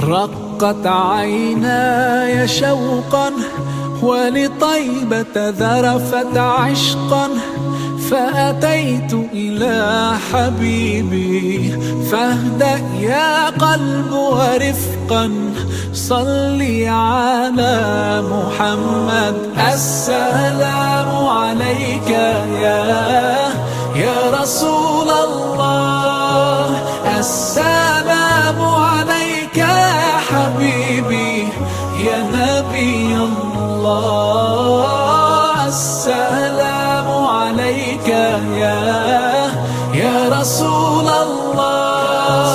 رقت عيناي شوقا ولطيبة ذرفت عشقا، فأتيت إلى حبيبي فاهدأ يا قلب ورفقا، صلي على محمد. السلام عليك يا رسول الله، السلام عليك يا حبيبي يا نبي الله، السلام عليك يا رسول الله،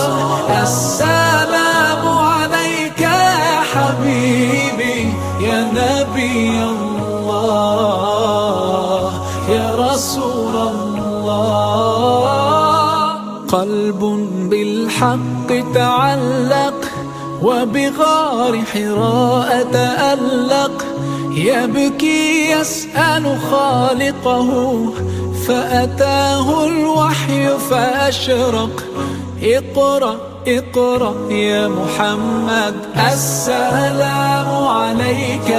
السلام عليك يا حبيبي يا نبي الله يا رسول الله. قلب بالحق تعلق وبغار حراء تألق، يبكي يسأل خالقه فأتاه الوحي فأشرق. اقرأ اقرأ يا محمد، السلام عليك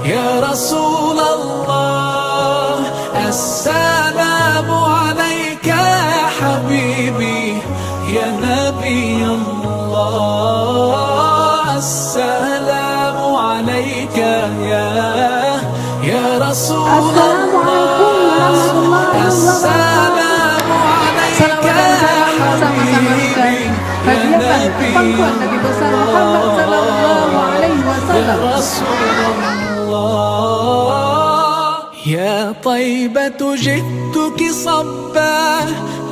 يا رسول الله، السلام عليك يا حبيبي يا نبي الله، السلام عليك يا رسول الله، السلام عليك يا حبيبي يا نبي يا رسول الله. يا طيبة جئتك صبا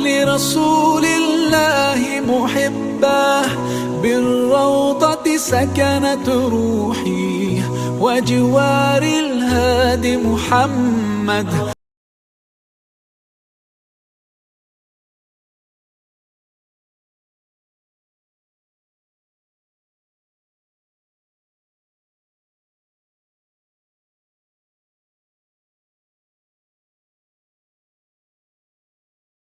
لرسول الله محبا، بالروضة سكنت روحي وجوار الهادي محمد.